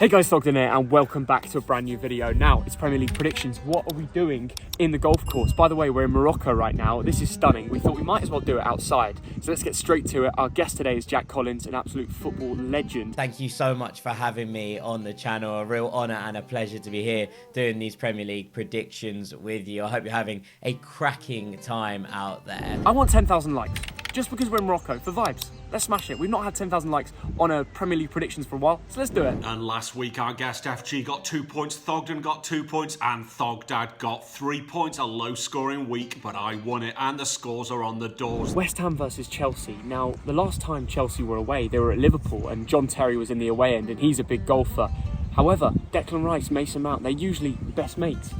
Hey guys, Thogden here, and welcome back to a brand new video. Now, it's Premier League predictions. What are we doing in the golf course? By the way, we're in Morocco right now. This is stunning. We thought we might as well do it outside. So let's get straight to it. Our guest today is Jack Collins, an absolute football legend. Thank you so much for having me on the channel. A real honour and a pleasure to be here doing these Premier League predictions with you. I hope you're having a cracking time out there. I want 10,000 likes, just because we're in Morocco, for vibes. Let's smash it. We've not had 10,000 likes on a Premier League predictions for a while, so let's do it. And last week our guest FG got 2 points, Thogden got 2 points, and Thogdad got 3 points. A low-scoring week, but I won it, and the scores are on the doors. West Ham versus Chelsea. Now, the last time Chelsea were away, they were at Liverpool, and John Terry was in the away end, and he's a big golfer. However, Declan Rice, Mason Mount, they're usually best mates.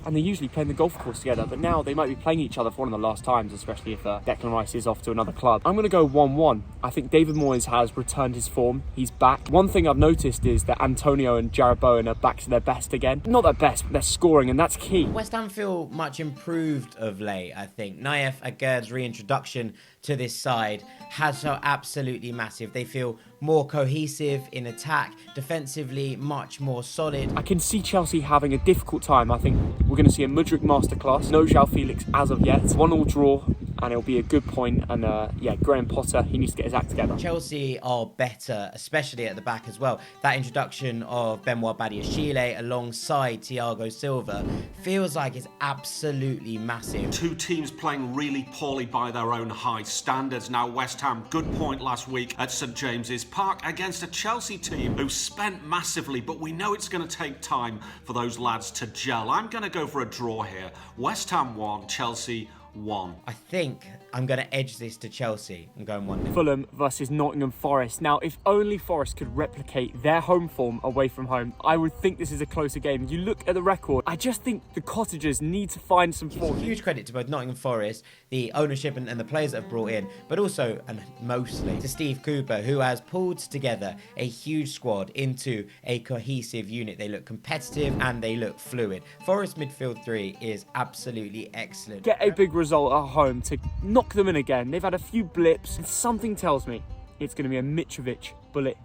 And they usually play in the golf course together, but now they might be playing each other for one of the last times, especially if Declan Rice is off to another club. I'm going to go 1-1. I think David Moyes has returned his form. He's back. One thing I've noticed is that Antonio and Jarrod Bowen are back to their best again. Not their best, but they're scoring, and that's key. West Ham feel much improved of late, I think. Naif Aguerd's reintroduction to this side has so absolutely massive. They feel more cohesive in attack, defensively much more solid. I can see Chelsea having a difficult time. I think we're going to see a Mudryk masterclass. No João Felix as of yet. 1-1 draw, and it'll be a good point. And yeah, Graham Potter, he needs to get his act together. Chelsea are better, especially at the back as well. That introduction of Benoit Badiashile alongside Thiago Silva feels like it's absolutely massive. Two teams playing really poorly by their own high standards. Now West Ham, good point last week at St James's Park against a Chelsea team who spent massively, but we know it's going to take time for those lads to gel. I'm going to go for a draw here. West Ham 1, Chelsea 1. I think I'm going to edge this to Chelsea. I'm going 1-0. Fulham versus Nottingham Forest. Now, if only Forest could replicate their home form away from home, I would think this is a closer game. You look at the record, I just think the Cottagers need to find some form. Huge credit to both Nottingham Forest, the ownership and the players that have brought in, but also, and mostly, to Steve Cooper, who has pulled together a huge squad into a cohesive unit. They look competitive and they look fluid. Forest midfield 3 is absolutely excellent. Get a big result at home to knock them in again. They've had a few blips, and something tells me it's going to be a Mitrovic bullet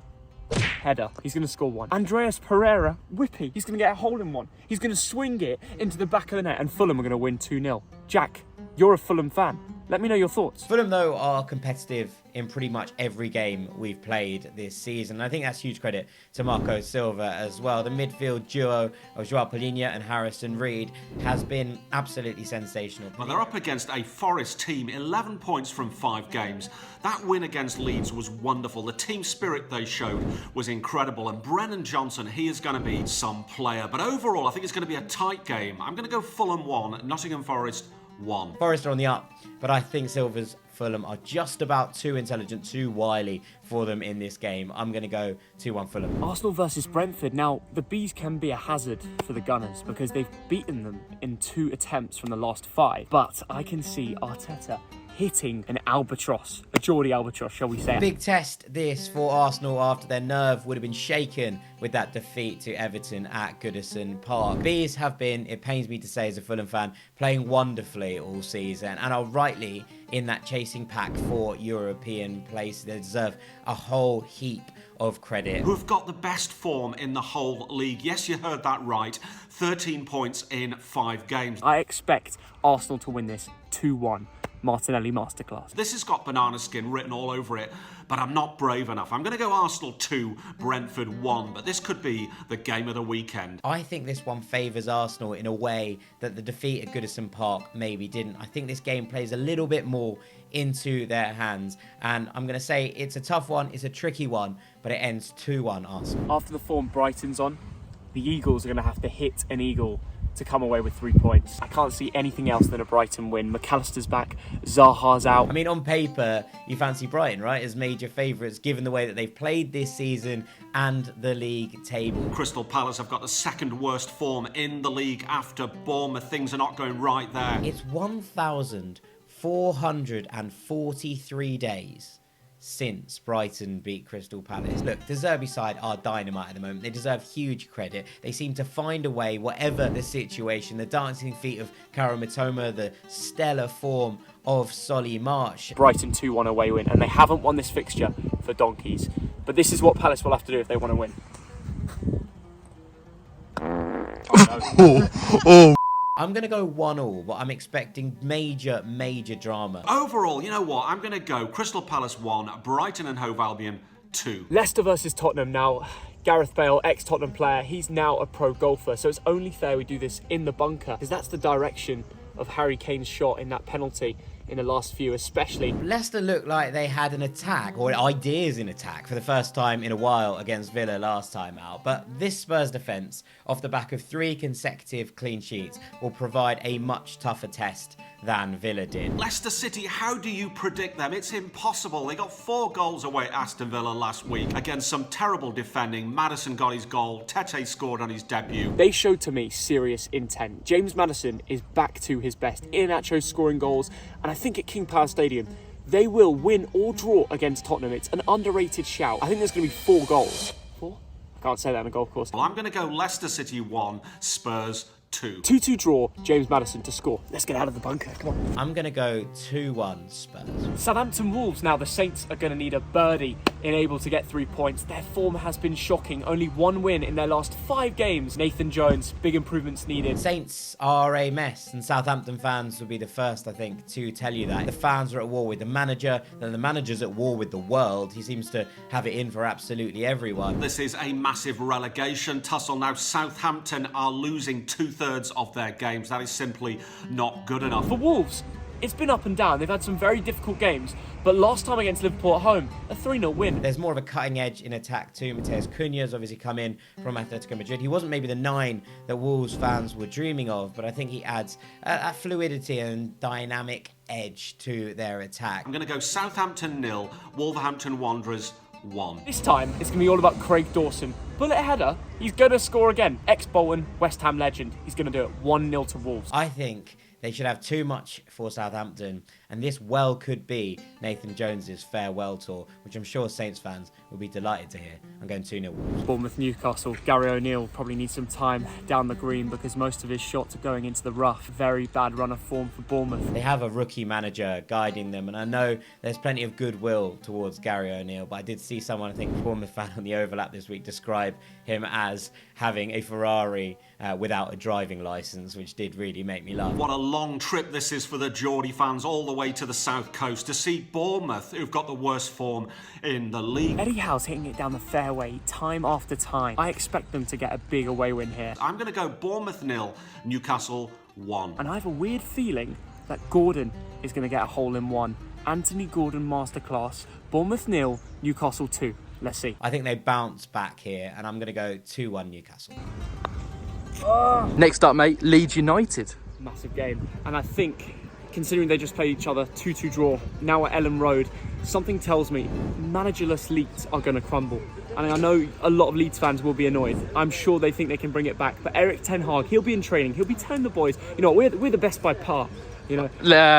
header. He's going to score one. Andreas Pereira, whippy. He's going to get a hole in one. He's going to swing it into the back of the net, and Fulham are going to win 2-0. Jack, you're a Fulham fan. Let me know your thoughts. Fulham, though, are competitive in pretty much every game we've played this season. I think that's huge credit to Marco Silva as well. The midfield duo of João Palhinha and Harrison Reed has been absolutely sensational. Well, they're up against a Forest team, 11 points from 5 games. That win against Leeds was wonderful. The team spirit they showed was incredible. And Brennan Johnson, he is going to be some player. But overall, I think it's going to be a tight game. I'm going to go Fulham 1, Nottingham Forest 1. Forest are on the up, but I think Silva's Fulham are just about too intelligent, too wily for them in this game. I'm going to go 2-1 Fulham. Arsenal versus Brentford. Now, the Bees can be a hazard for the Gunners because they've beaten them in 2 attempts from the last 5. But I can see Arteta hitting an albatross, a Geordie albatross, shall we say. Big test this for Arsenal after their nerve would have been shaken with that defeat to Everton at Goodison Park. Bees have been, it pains me to say as a Fulham fan, playing wonderfully all season and are rightly in that chasing pack for European place. They deserve a whole heap of credit. Who have got the best form in the whole league. Yes, you heard that right. 13 points in 5 games. I expect Arsenal to win this 2-1. Martinelli masterclass. This has got banana skin written all over it, but I'm not brave enough. I'm going to go Arsenal 2, Brentford 1, but this could be the game of the weekend. I think this one favours Arsenal in a way that the defeat at Goodison Park maybe didn't. I think this game plays a little bit more into their hands, and I'm going to say it's a tough one, it's a tricky one, but it ends 2-1 Arsenal. After the form Brighton's on, the Eagles are going to have to hit an eagle to come away with 3 points. I can't see anything else than a Brighton win. McAllister's back, Zaha's out. I mean, on paper, you fancy Brighton, right, as major favourites, given the way that they've played this season and the league table. Crystal Palace have got the 2nd worst form in the league after Bournemouth. Things are not going right there. It's 1,443 days since Brighton beat Crystal Palace. Look, the Zerbi side are dynamite at the moment. They deserve huge credit. They seem to find a way, whatever the situation. The dancing feet of Kara Mitoma, the stellar form of Solly March. Brighton 2-1 away win, and they haven't won this fixture for donkeys. But this is what Palace will have to do if they want to win. I'm going to go 1-1, but I'm expecting major drama. Overall, you know what? I'm going to go Crystal Palace 1, Brighton and Hove Albion 2. Leicester versus Tottenham. Now, Gareth Bale, ex-Tottenham player, he's now a pro golfer, so it's only fair we do this in the bunker, because that's the direction of Harry Kane's shot in that penalty in the last few especially. Leicester looked like they had an attack, or ideas in attack, for the first time in a while against Villa last time out. But this Spurs defence, off the back of 3 consecutive clean sheets, will provide a much tougher test than Villa did. Leicester City, how do you predict them? It's impossible. They got 4 goals away at Aston Villa last week against some terrible defending. Maddison got his goal. Tete scored on his debut. They showed to me serious intent. James Maddison is back to his best. Iheanacho scoring goals, and I think at King Power Stadium, they will win or draw against Tottenham. It's an underrated shout. I think there's going to be 4 goals. 4? I can't say that on a golf course. Well, I'm going to go Leicester City 1, Spurs 2. 2-2 draw, James Maddison to score. Let's get out of the bunker, come on. I'm going to go 2-1 Spurs. Southampton Wolves. Now the Saints are going to need a birdie in able to get 3 points. Their form has been shocking. Only 1 win in their last 5 games. Nathan Jones, big improvements needed. Saints are a mess, and Southampton fans will be the first, I think, to tell you that. The fans are at war with the manager, then the manager's at war with the world. He seems to have it in for absolutely everyone. This is a massive relegation tussle. Now Southampton are losing 2/3 of their games. That is simply not good enough. For Wolves, it's been up and down. They've had some very difficult games, but last time against Liverpool at home, a 3-0 win. There's more of a cutting edge in attack too. Mateus Cunha's obviously come in from Atletico Madrid. He wasn't maybe the 9 that Wolves fans were dreaming of, but I think he adds a fluidity and dynamic edge to their attack. I'm going to go Southampton 0, Wolverhampton Wanderers 1. This time, it's going to be all about Craig Dawson. Bullet header, he's going to score again. Ex-Bolton, West Ham legend. He's going to do it 1-0 to Wolves. I think they should have too much for Southampton, and this well could be Nathan Jones's farewell tour, which I'm sure Saints fans will be delighted to hear. I'm going 2-0 Wolves. Bournemouth, Newcastle. Gary O'Neill probably needs some time down the green because most of his shots are going into the rough. Very bad run of form for Bournemouth. They have a rookie manager guiding them, and I know there's plenty of goodwill towards Gary O'Neill, but I did see someone, I think a Bournemouth fan on the overlap this week, describe him as having a Ferrari without a driving licence, which did really make me laugh. What a long trip this is for the Geordie fans, all the way to the south coast to see Bournemouth, who've got the worst form in the league. Eddie Howe's hitting it down the fairway time after time. I expect them to get a big away win here. I'm going to go Bournemouth 0, Newcastle 1. And I have a weird feeling that Gordon is going to get a hole-in-one. Anthony Gordon masterclass. Bournemouth 0, Newcastle 2. Let's see. I think they bounce back here, and I'm going to go 2-1 Newcastle. Next up, mate, Leeds United. Massive game. And I think, considering they just played each other, 2-2 draw, now at Ellen Road, something tells me managerless Leeds are going to crumble. And I know a lot of Leeds fans will be annoyed. I'm sure they think they can bring it back. But Eric Ten Hag, he'll be in training. He'll be telling the boys, you know, we're the best by par. You know,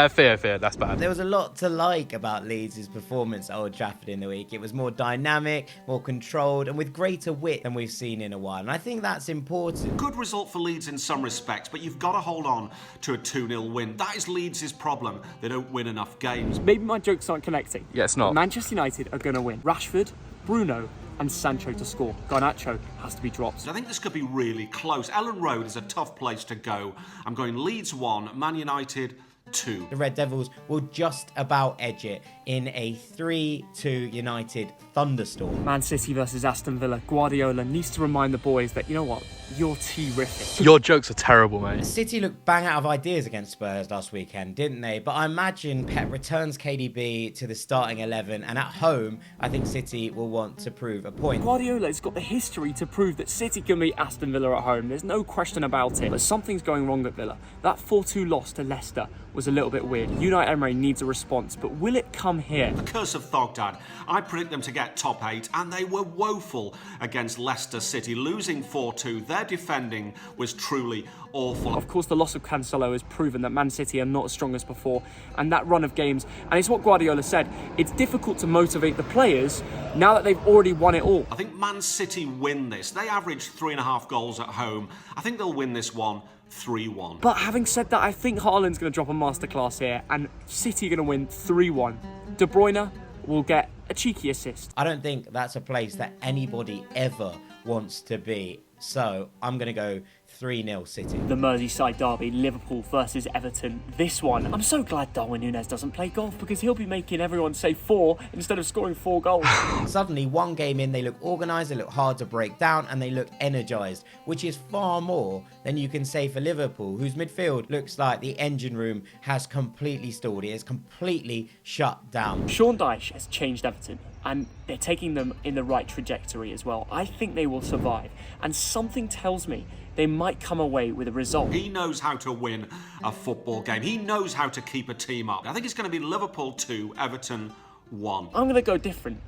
Fair, that's bad. There was a lot to like about Leeds' performance at Old Trafford in the week. It was more dynamic, more controlled, and with greater wit than we've seen in a while. And I think that's important. Good result for Leeds in some respects, but you've got to hold on to a 2-0 win. That is Leeds' problem. They don't win enough games. maybe my jokes aren't connecting. Yeah, it's not. Manchester United are going to win. Rashford, Bruno, and Sancho to score. Garnacho has to be dropped. I think this could be really close. Ellen Road is a tough place to go. I'm going Leeds 1, Man United 2. The Red Devils will just about edge it in a 3-2 United thunderstorm. Man City versus Aston Villa. Guardiola needs to remind the boys that, you know what, you're terrific. Your jokes are terrible, mate. City looked bang out of ideas against Spurs last weekend, didn't they? But I imagine Pep returns KDB to the starting 11, and at home, I think City will want to prove a point. Guardiola's got the history to prove that City can beat Aston Villa at home. There's no question about it. But something's going wrong at Villa. That 4-2 loss to Leicester was a little bit weird. Unai Emery needs a response, but will it come here? The curse of Thogdad. I predict them to get top 8, and they were woeful against Leicester City, losing 4-2. Their defending was truly awful. Of course, the loss of Cancelo has proven that Man City are not as strong as before, and that run of games, and it's what Guardiola said, it's difficult to motivate the players now that they've already won it all. I think Man City win this. They averaged 3.5 goals at home. I think they'll win this one 3-1. But having said that, I think Haaland's going to drop a masterclass here, and City are going to win 3-1. De Bruyne will get a cheeky assist. I don't think that's a place that anybody ever wants to be. So I'm going to go 3-0 City. The Merseyside derby, Liverpool versus Everton. This one, I'm so glad Darwin Núñez doesn't play golf because he'll be making everyone say 4 instead of scoring 4 goals. Suddenly, one game in, they look organised, they look hard to break down, and they look energised, which is far more than you can say for Liverpool, whose midfield looks like the engine room has completely stalled. It is completely shut down. Sean Dyche has changed Everton, and they're taking them in the right trajectory as well. I think they will survive, and something tells me they might come away with a result. He knows how to win a football game. He knows how to keep a team up. I think it's going to be Liverpool 2, Everton 1. I'm going to go different.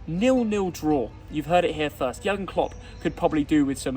0-0 draw. You've heard it here first. Jurgen Klopp could probably do with some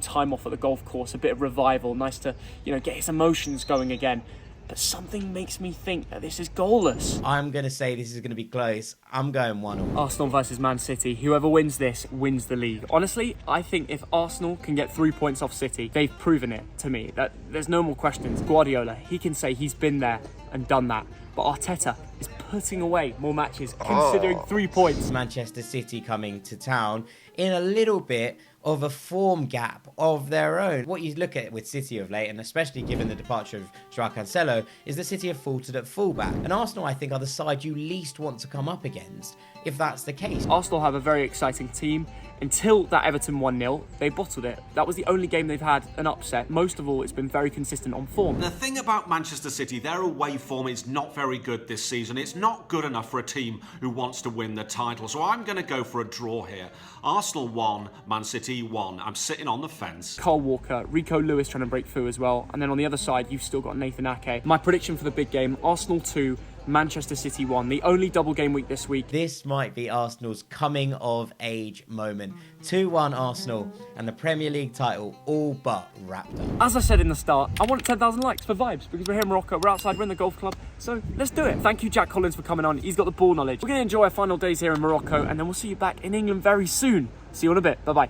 time off at the golf course, a bit of revival. Nice to, get his emotions going again. But something makes me think that this is goalless. I'm going to say this is going to be close. I'm going 1-1. Arsenal versus Man City. Whoever wins this wins the league. Honestly, I think if Arsenal can get 3 points off City, they've proven it to me. That there's no more questions. Guardiola, he can say he's been there and done that. But Arteta is putting away more matches, considering 3 points. Manchester City coming to town in a little bit of a form gap of their own. What you look at with City of late, and especially given the departure of Joao Cancelo, is that City have faltered at fullback. And Arsenal, I think, are the side you least want to come up against, if that's the case. Arsenal have a very exciting team. Until that Everton 1-0, they bottled it. That was the only game they've had an upset. Most of all, it's been very consistent on form. The thing about Manchester City, their away form is not very good this season. It's not good enough for a team who wants to win the title. So I'm going to go for a draw here. Arsenal 1, Man City 1. I'm sitting on the fence. Kyle Walker, Rico Lewis trying to break through as well. And then on the other side, you've still got Nathan Ake. My prediction for the big game, Arsenal 2, Manchester City 1. The only double game week this week. This might be Arsenal's coming of age moment. 2-1 Arsenal and the Premier League title all but wrapped up. As I said in the start, I want 10,000 likes for vibes because we're here in Morocco, we're outside, we're in the golf club, so let's do it. Thank you, Jack Collins, for coming on. He's got the ball knowledge. We're going to enjoy our final days here in Morocco, and then we'll see you back in England very soon. See you in a bit. Bye-bye.